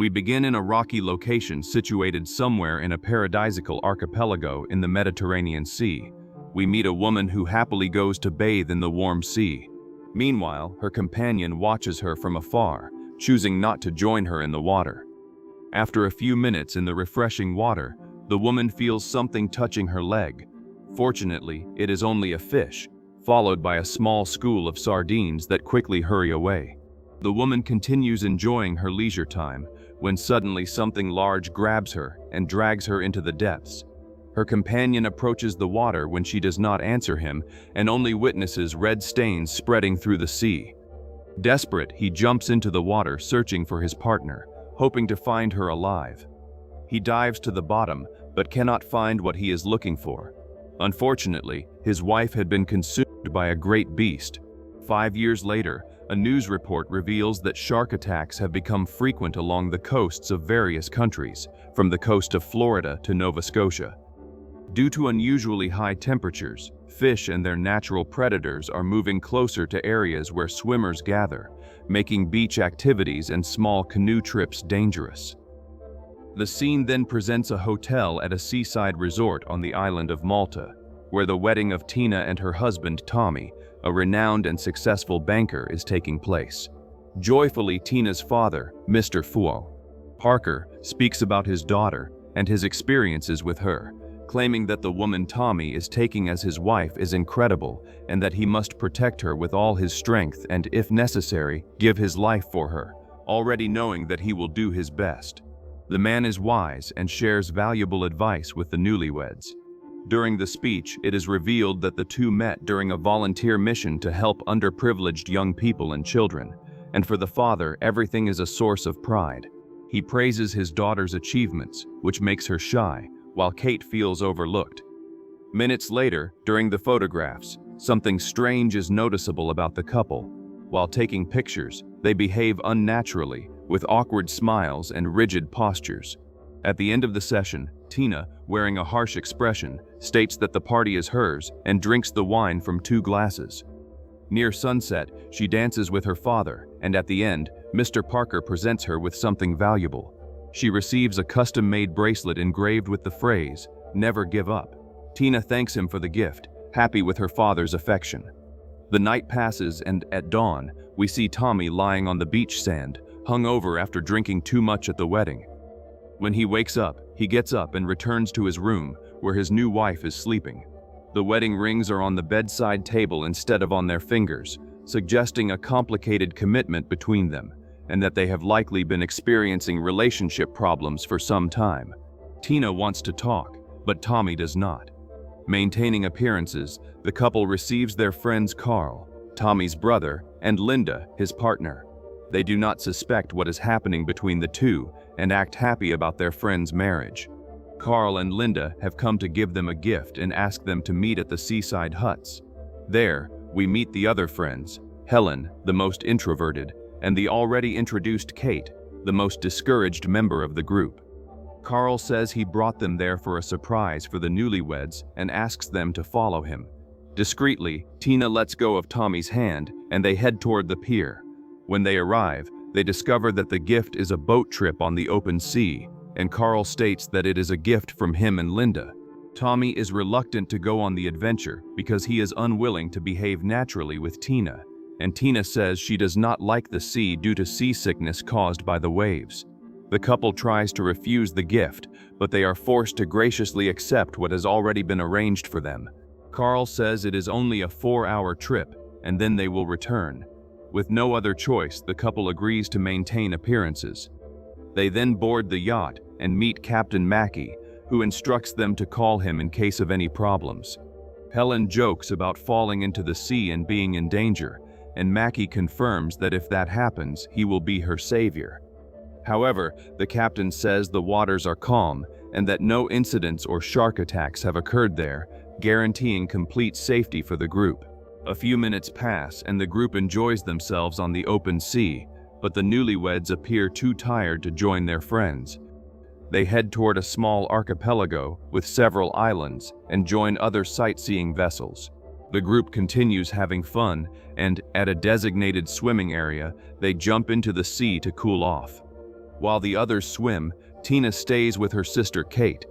We begin in a rocky location situated somewhere in a paradisiacal archipelago in the Mediterranean Sea. We meet a woman who happily goes to bathe in the warm sea. Meanwhile, her companion watches her from afar, choosing not to join her in the water. After a few minutes in the refreshing water, the woman feels something touching her leg. Fortunately, it is only a fish, followed by a small school of sardines that quickly hurry away. The woman continues enjoying her leisure time when suddenly something large grabs her and drags her into the depths. Her companion approaches the water when she does not answer him and only witnesses red stains spreading through the sea. Desperate, he jumps into the water searching for his partner, hoping to find her alive. He dives to the bottom but cannot find what he is looking for. Unfortunately, his wife had been consumed by a great beast. 5 years later, a news report reveals that shark attacks have become frequent along the coasts of various countries, from the coast of Florida to Nova Scotia. Due to unusually high temperatures, fish and their natural predators are moving closer to areas where swimmers gather, making beach activities and small canoe trips dangerous. The scene then presents a hotel at a seaside resort on the island of Malta, where the wedding of Tina and her husband Tommy, a renowned and successful banker, is taking place. Joyfully, Tina's father, Mr. Parker, speaks about his daughter and his experiences with her, claiming that the woman Tommy is taking as his wife is incredible and that he must protect her with all his strength and, if necessary, give his life for her, already knowing that he will do his best. The man is wise and shares valuable advice with the newlyweds. During the speech, it is revealed that the two met during a volunteer mission to help underprivileged young people and children, and for the father, everything is a source of pride. He praises his daughter's achievements, which makes her shy, while Kate feels overlooked. Minutes later, during the photographs, something strange is noticeable about the couple. While taking pictures, they behave unnaturally, with awkward smiles and rigid postures. At the end of the session, Tina, wearing a harsh expression, states that the party is hers and drinks the wine from 2 glasses. Near sunset, she dances with her father, and at the end, Mr. Parker presents her with something valuable. She receives a custom-made bracelet engraved with the phrase, "Never give up." Tina thanks him for the gift, happy with her father's affection. The night passes and, at dawn, we see Tommy lying on the beach sand, hungover after drinking too much at the wedding. When he wakes up, he gets up and returns to his room, where his new wife is sleeping. The wedding rings are on the bedside table instead of on their fingers, suggesting a complicated commitment between them, and that they have likely been experiencing relationship problems for some time. Tina wants to talk, but Tommy does not. Maintaining appearances, the couple receives their friends Carl, Tommy's brother, and Linda, his partner. They do not suspect what is happening between the two and act happy about their friend's marriage. Carl and Linda have come to give them a gift and ask them to meet at the seaside huts. There, we meet the other friends, Helen, the most introverted, and the already introduced Kate, the most discouraged member of the group. Carl says he brought them there for a surprise for the newlyweds and asks them to follow him. Discreetly, Tina lets go of Tommy's hand and they head toward the pier. When they arrive, they discover that the gift is a boat trip on the open sea, and Carl states that it is a gift from him and Linda. Tommy is reluctant to go on the adventure because he is unwilling to behave naturally with Tina, and Tina says she does not like the sea due to seasickness caused by the waves. The couple tries to refuse the gift, but they are forced to graciously accept what has already been arranged for them. Carl says it is only a 4-hour trip, and then they will return. With no other choice, the couple agrees to maintain appearances. They then board the yacht and meet Captain Mackey, who instructs them to call him in case of any problems. Helen jokes about falling into the sea and being in danger, and Mackey confirms that if that happens, he will be her savior. However, the captain says the waters are calm and that no incidents or shark attacks have occurred there, guaranteeing complete safety for the group. A few minutes pass and the group enjoys themselves on the open sea, but the newlyweds appear too tired to join their friends. They head toward a small archipelago with several islands and join other sightseeing vessels. The group continues having fun, and at a designated swimming area, they jump into the sea to cool off. While the others swim, Tina stays with her sister Kate.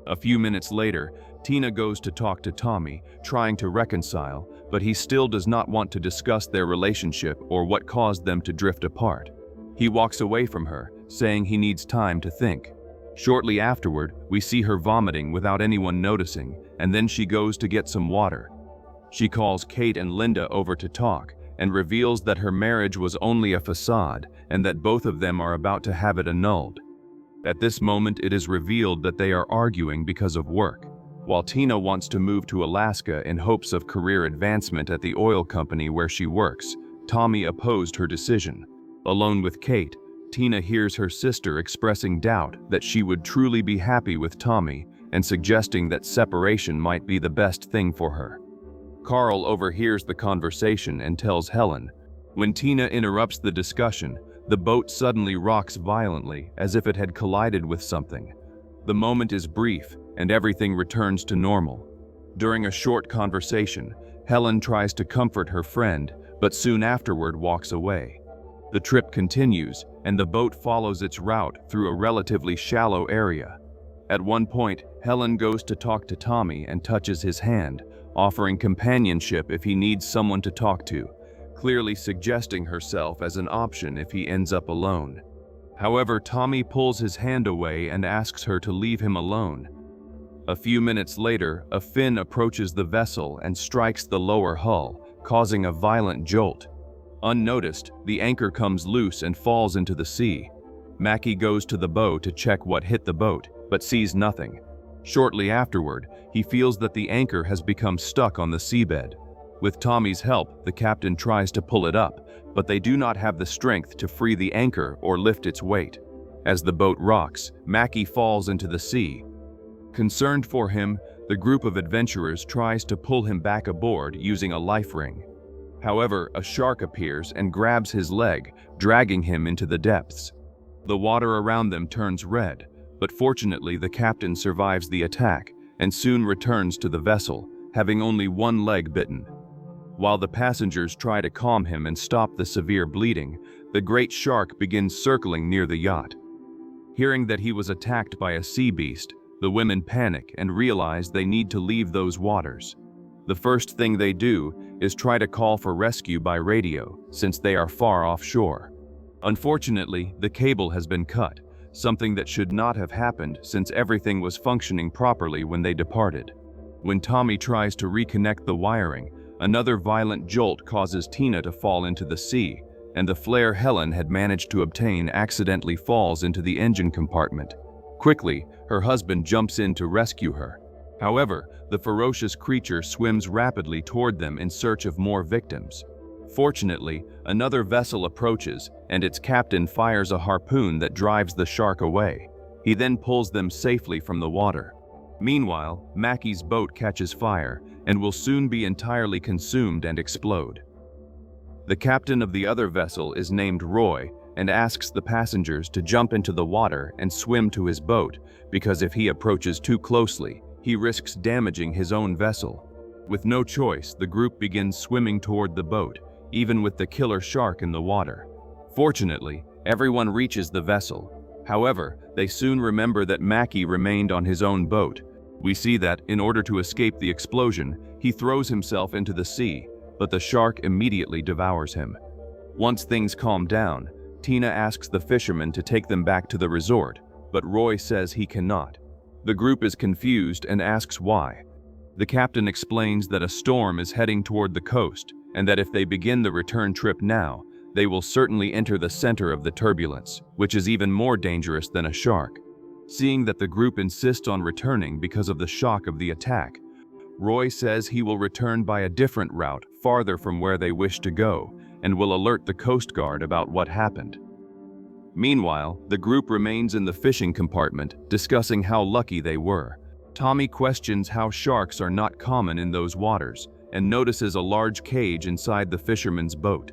A few minutes later, Tina goes to talk to Tommy, trying to reconcile, but he still does not want to discuss their relationship or what caused them to drift apart. He walks away from her, saying he needs time to think. Shortly afterward, we see her vomiting without anyone noticing, and then she goes to get some water. She calls Kate and Linda over to talk, and reveals that her marriage was only a facade and that both of them are about to have it annulled. At this moment, it is revealed that they are arguing because of work. While Tina wants to move to Alaska in hopes of career advancement at the oil company where she works, Tommy opposed her decision. Alone with Kate, Tina hears her sister expressing doubt that she would truly be happy with Tommy and suggesting that separation might be the best thing for her. Carl overhears the conversation and tells Helen. When Tina interrupts the discussion, the boat suddenly rocks violently as if it had collided with something. The moment is brief and everything returns to normal. During a short conversation, Helen tries to comfort her friend, but soon afterward walks away. The trip continues, and the boat follows its route through a relatively shallow area. At one point, Helen goes to talk to Tommy and touches his hand, offering companionship if he needs someone to talk to, clearly suggesting herself as an option if he ends up alone. However, Tommy pulls his hand away and asks her to leave him alone. A few minutes later, a fin approaches the vessel and strikes the lower hull, causing a violent jolt. Unnoticed, the anchor comes loose and falls into the sea. Mackie goes to the bow to check what hit the boat, but sees nothing. Shortly afterward, he feels that the anchor has become stuck on the seabed. With Tommy's help, the captain tries to pull it up, but they do not have the strength to free the anchor or lift its weight. As the boat rocks, Mackie falls into the sea. Concerned for him, the group of adventurers tries to pull him back aboard using a life ring. However, a shark appears and grabs his leg, dragging him into the depths. The water around them turns red, but fortunately the captain survives the attack and soon returns to the vessel, having only one leg bitten. While the passengers try to calm him and stop the severe bleeding, the great shark begins circling near the yacht. Hearing that he was attacked by a sea beast, the women panic and realize they need to leave those waters. The first thing they do is try to call for rescue by radio, since they are far offshore. Unfortunately, the cable has been cut, something that should not have happened since everything was functioning properly when they departed. When Tommy tries to reconnect the wiring, another violent jolt causes Tina to fall into the sea, and the flare Helen had managed to obtain accidentally falls into the engine compartment. Quickly, her husband jumps in to rescue her. However, the ferocious creature swims rapidly toward them in search of more victims. Fortunately, another vessel approaches, and its captain fires a harpoon that drives the shark away. He then pulls them safely from the water. Meanwhile, Mackie's boat catches fire and will soon be entirely consumed and explode. The captain of the other vessel is named Roy and asks the passengers to jump into the water and swim to his boat, because if he approaches too closely, he risks damaging his own vessel. With no choice, the group begins swimming toward the boat, even with the killer shark in the water. Fortunately, everyone reaches the vessel. However, they soon remember that Mackie remained on his own boat. We see that, in order to escape the explosion, he throws himself into the sea, but the shark immediately devours him. Once things calm down, Tina asks the fisherman to take them back to the resort, but Roy says he cannot. The group is confused and asks why. The captain explains that a storm is heading toward the coast, and that if they begin the return trip now, they will certainly enter the center of the turbulence, which is even more dangerous than a shark. Seeing that the group insists on returning because of the shock of the attack, Roy says he will return by a different route farther from where they wish to go, and will alert the Coast Guard about what happened. Meanwhile, the group remains in the fishing compartment, discussing how lucky they were. Tommy questions how sharks are not common in those waters, and notices a large cage inside the fisherman's boat.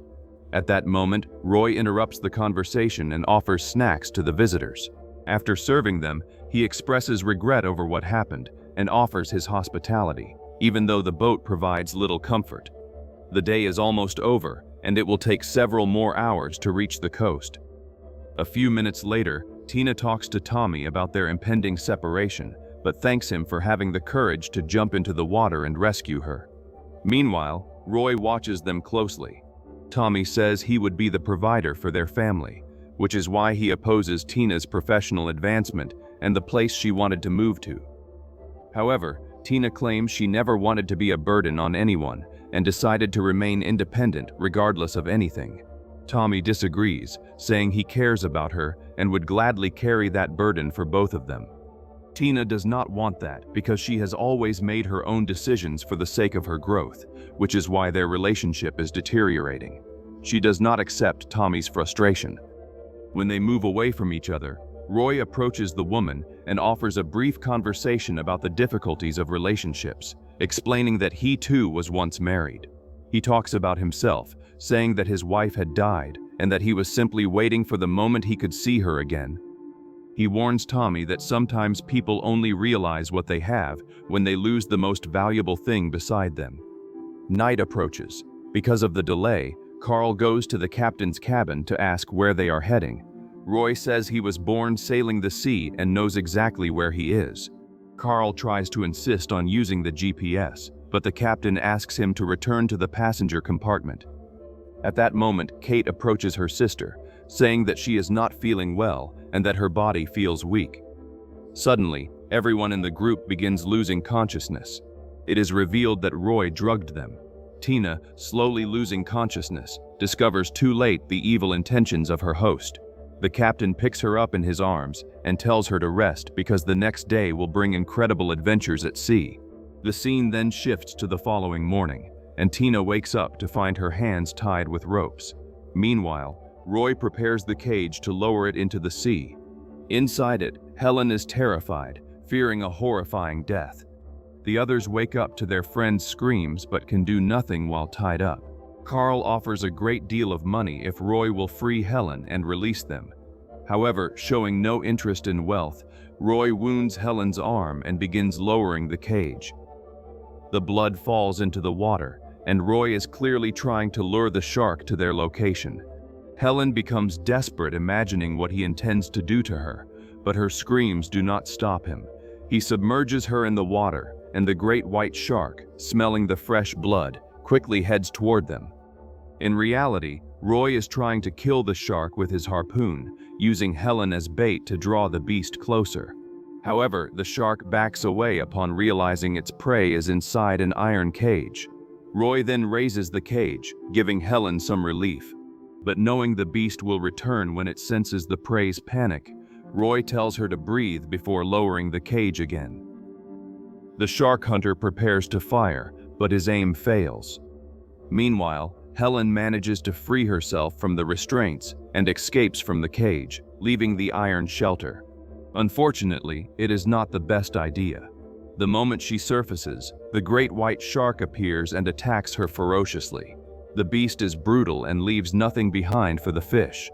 At that moment, Roy interrupts the conversation and offers snacks to the visitors. After serving them, he expresses regret over what happened and offers his hospitality, even though the boat provides little comfort. The day is almost over, and it will take several more hours to reach the coast. A few minutes later, Tina talks to Tommy about their impending separation, but thanks him for having the courage to jump into the water and rescue her. Meanwhile, Roy watches them closely. Tommy says he would be the provider for their family, which is why he opposes Tina's professional advancement and the place she wanted to move to. However, Tina claims she never wanted to be a burden on anyone and decided to remain independent regardless of anything. Tommy disagrees, saying he cares about her and would gladly carry that burden for both of them. Tina does not want that because she has always made her own decisions for the sake of her growth, which is why their relationship is deteriorating. She does not accept Tommy's frustration. When they move away from each other, Roy approaches the woman and offers a brief conversation about the difficulties of relationships, explaining that he too was once married. He talks about himself, saying that his wife had died and that he was simply waiting for the moment he could see her again. He warns Tommy that sometimes people only realize what they have when they lose the most valuable thing beside them. Night approaches. Because of the delay, Carl goes to the captain's cabin to ask where they are heading. Roy says he was born sailing the sea and knows exactly where he is. Carl tries to insist on using the GPS, but the captain asks him to return to the passenger compartment. At that moment, Kate approaches her sister, saying that she is not feeling well and that her body feels weak. Suddenly, everyone in the group begins losing consciousness. It is revealed that Roy drugged them. Tina, slowly losing consciousness, discovers too late the evil intentions of her host. The captain picks her up in his arms and tells her to rest because the next day will bring incredible adventures at sea. The scene then shifts to the following morning, and Tina wakes up to find her hands tied with ropes. Meanwhile, Roy prepares the cage to lower it into the sea. Inside it, Helen is terrified, fearing a horrifying death. The others wake up to their friend's screams but can do nothing while tied up. Carl offers a great deal of money if Roy will free Helen and release them. However, showing no interest in wealth, Roy wounds Helen's arm and begins lowering the cage. The blood falls into the water, and Roy is clearly trying to lure the shark to their location. Helen becomes desperate, imagining what he intends to do to her, but her screams do not stop him. He submerges her in the water, and the great white shark, smelling the fresh blood, quickly heads toward them. In reality, Roy is trying to kill the shark with his harpoon, using Helen as bait to draw the beast closer. However, the shark backs away upon realizing its prey is inside an iron cage. Roy then raises the cage, giving Helen some relief. But knowing the beast will return when it senses the prey's panic, Roy tells her to breathe before lowering the cage again. The shark hunter prepares to fire, but his aim fails. Meanwhile, Helen manages to free herself from the restraints and escapes from the cage, leaving the iron shelter. Unfortunately, it is not the best idea. The moment she surfaces, the great white shark appears and attacks her ferociously. The beast is brutal and leaves nothing behind for the fish.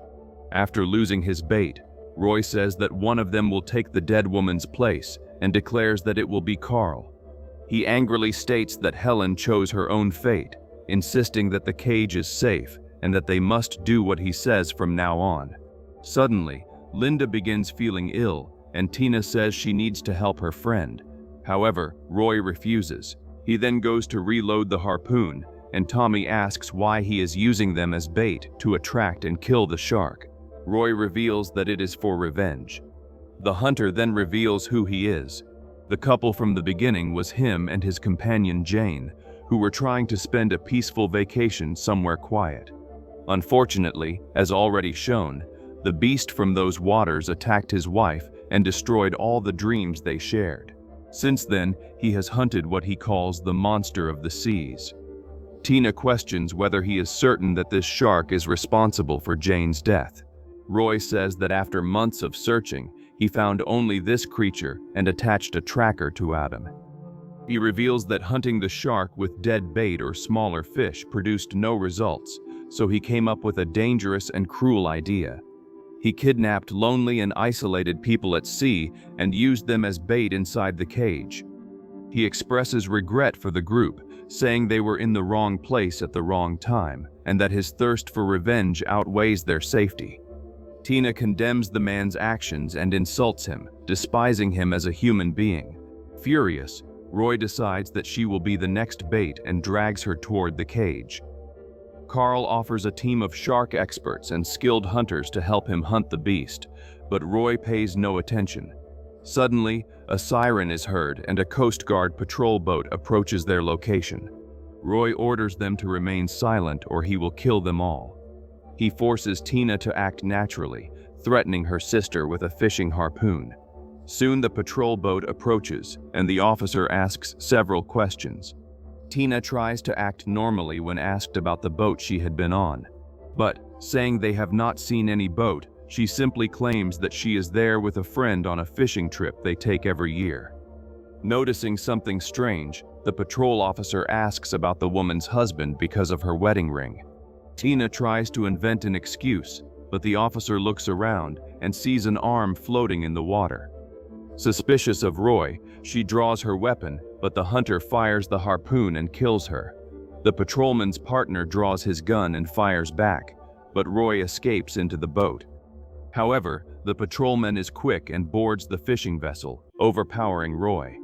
After losing his bait, Roy says that one of them will take the dead woman's place and declares that it will be Carl. He angrily states that Helen chose her own fate, insisting that the cage is safe and that they must do what he says from now on. Suddenly, Linda begins feeling ill, and Tina says she needs to help her friend. However, Roy refuses. He then goes to reload the harpoon, and Tommy asks why he is using them as bait to attract and kill the shark. Roy reveals that it is for revenge. The hunter then reveals who he is. The couple from the beginning was him and his companion Jane, who were trying to spend a peaceful vacation somewhere quiet. Unfortunately, as already shown, the beast from those waters attacked his wife and destroyed all the dreams they shared. Since then, he has hunted what he calls the monster of the seas. Tina questions whether he is certain that this shark is responsible for Jane's death. Roy says that after months of searching, he found only this creature and attached a tracker to Adam. He reveals that hunting the shark with dead bait or smaller fish produced no results, so he came up with a dangerous and cruel idea. He kidnapped lonely and isolated people at sea and used them as bait inside the cage. He expresses regret for the group, saying they were in the wrong place at the wrong time, and that his thirst for revenge outweighs their safety. Tina condemns the man's actions and insults him, despising him as a human being. Furious, Roy decides that she will be the next bait and drags her toward the cage. Carl offers a team of shark experts and skilled hunters to help him hunt the beast, but Roy pays no attention. Suddenly, a siren is heard and a Coast Guard patrol boat approaches their location. Roy orders them to remain silent or he will kill them all. He forces Tina to act naturally, threatening her sister with a fishing harpoon. Soon the patrol boat approaches, and the officer asks several questions. Tina tries to act normally when asked about the boat she had been on. But, saying they have not seen any boat, she simply claims that she is there with a friend on a fishing trip they take every year. Noticing something strange, the patrol officer asks about the woman's husband because of her wedding ring. Tina tries to invent an excuse, but the officer looks around and sees an arm floating in the water. Suspicious of Roy, she draws her weapon, but the hunter fires the harpoon and kills her. The patrolman's partner draws his gun and fires back, but Roy escapes into the boat. However, the patrolman is quick and boards the fishing vessel, overpowering Roy.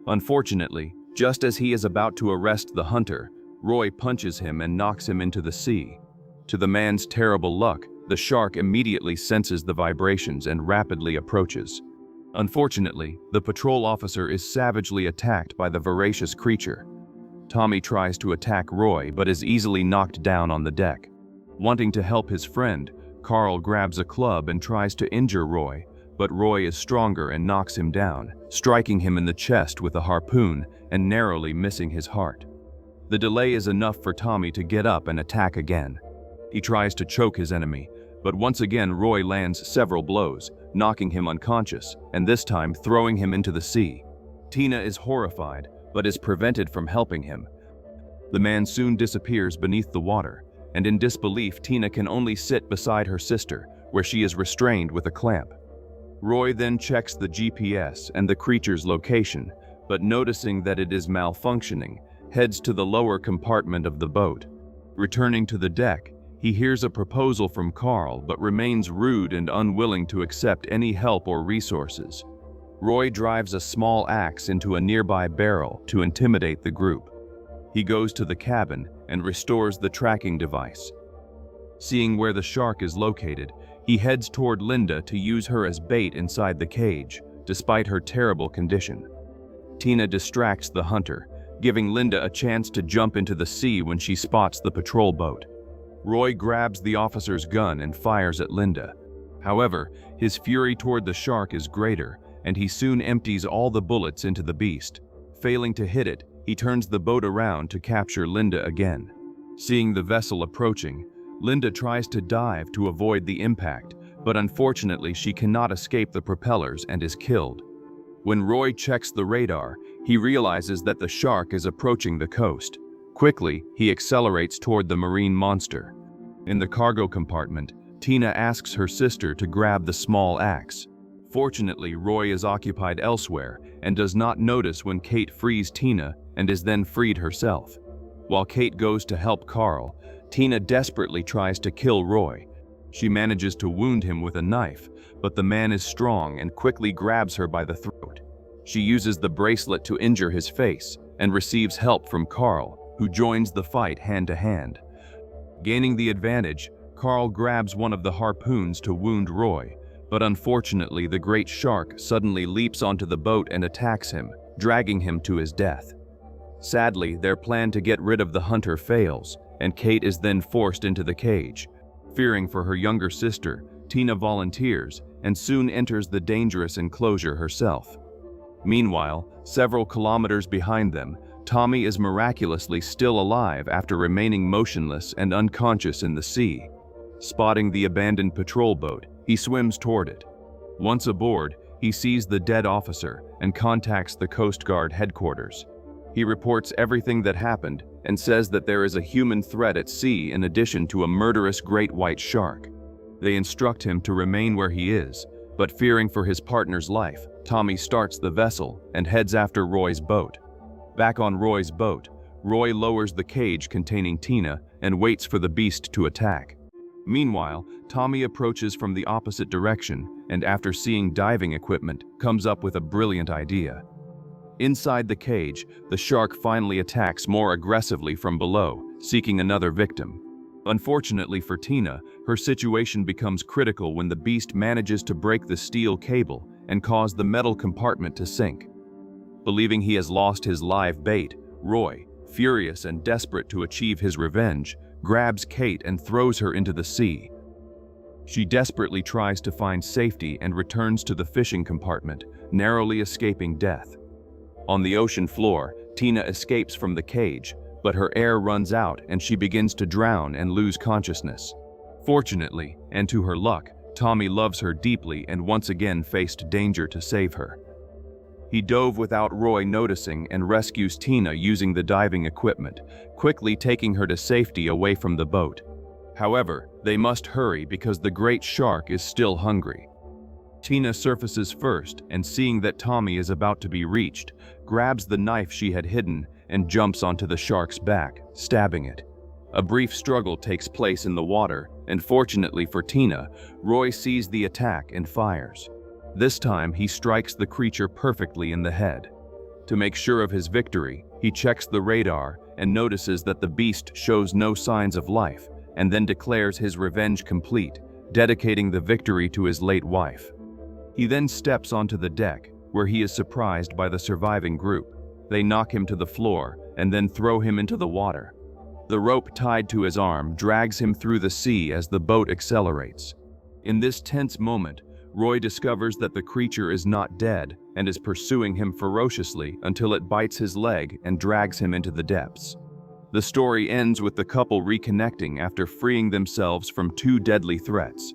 Unfortunately, just as he is about to arrest the hunter, Roy punches him and knocks him into the sea. To the man's terrible luck, the shark immediately senses the vibrations and rapidly approaches. Unfortunately, the patrol officer is savagely attacked by the voracious creature. Tommy tries to attack Roy but is easily knocked down on the deck. Wanting to help his friend, Carl grabs a club and tries to injure Roy, but Roy is stronger and knocks him down, striking him in the chest with a harpoon and narrowly missing his heart. The delay is enough for Tommy to get up and attack again. He tries to choke his enemy, but once again Roy lands several blows, knocking him unconscious, and this time throwing him into the sea. Tina is horrified, but is prevented from helping him. The man soon disappears beneath the water, and in disbelief Tina can only sit beside her sister, where she is restrained with a clamp. Roy then checks the GPS and the creature's location, but noticing that it is malfunctioning, heads to the lower compartment of the boat. Returning to the deck, he hears a proposal from Carl but remains rude and unwilling to accept any help or resources. Roy drives a small axe into a nearby barrel to intimidate the group. He goes to the cabin and restores the tracking device. Seeing where the shark is located, he heads toward Linda to use her as bait inside the cage, despite her terrible condition. Tina distracts the hunter, giving Linda a chance to jump into the sea when she spots the patrol boat. Roy grabs the officer's gun and fires at Linda. However, his fury toward the shark is greater, and he soon empties all the bullets into the beast. Failing to hit it, he turns the boat around to capture Linda again. Seeing the vessel approaching, Linda tries to dive to avoid the impact, but unfortunately she cannot escape the propellers and is killed. When Roy checks the radar, he realizes that the shark is approaching the coast. Quickly, he accelerates toward the marine monster. In the cargo compartment, Tina asks her sister to grab the small axe. Fortunately, Roy is occupied elsewhere and does not notice when Kate frees Tina and is then freed herself. While Kate goes to help Carl, Tina desperately tries to kill Roy. She manages to wound him with a knife, but the man is strong and quickly grabs her by the throat. She uses the bracelet to injure his face and receives help from Carl, who joins the fight hand to hand. Gaining the advantage, Carl grabs one of the harpoons to wound Roy, but unfortunately the great shark suddenly leaps onto the boat and attacks him, dragging him to his death. Sadly, their plan to get rid of the hunter fails, and Kate is then forced into the cage. Fearing for her younger sister, Tina volunteers and soon enters the dangerous enclosure herself. Meanwhile, several kilometers behind them, Tommy is miraculously still alive after remaining motionless and unconscious in the sea. Spotting the abandoned patrol boat, he swims toward it. Once aboard, he sees the dead officer and contacts the Coast Guard headquarters. He reports everything that happened and says that there is a human threat at sea in addition to a murderous great white shark. They instruct him to remain where he is, but fearing for his partner's life, Tommy starts the vessel and heads after Roy's boat. Back on Roy's boat, Roy lowers the cage containing Tina and waits for the beast to attack. Meanwhile, Tommy approaches from the opposite direction and after seeing diving equipment, comes up with a brilliant idea. Inside the cage, the shark finally attacks more aggressively from below, seeking another victim. Unfortunately for Tina, her situation becomes critical when the beast manages to break the steel cable and cause the metal compartment to sink. Believing he has lost his live bait, Roy, furious and desperate to achieve his revenge, grabs Kate and throws her into the sea. She desperately tries to find safety and returns to the fishing compartment, narrowly escaping death. On the ocean floor, Tina escapes from the cage, but her air runs out and she begins to drown and lose consciousness. Fortunately, and to her luck, Tommy loves her deeply and once again faced danger to save her. He dove without Roy noticing and rescues Tina using the diving equipment, quickly taking her to safety away from the boat. However, they must hurry because the great shark is still hungry. Tina surfaces first and seeing that Tommy is about to be reached, grabs the knife she had hidden and jumps onto the shark's back, stabbing it. A brief struggle takes place in the water, and fortunately for Tina, Roy sees the attack and fires. This time, he strikes the creature perfectly in the head. To make sure of his victory, he checks the radar and notices that the beast shows no signs of life, and then declares his revenge complete, dedicating the victory to his late wife. He then steps onto the deck, where he is surprised by the surviving group. They knock him to the floor and then throw him into the water. The rope tied to his arm drags him through the sea as the boat accelerates. In this tense moment, Roy discovers that the creature is not dead and is pursuing him ferociously until it bites his leg and drags him into the depths. The story ends with the couple reconnecting after freeing themselves from two deadly threats.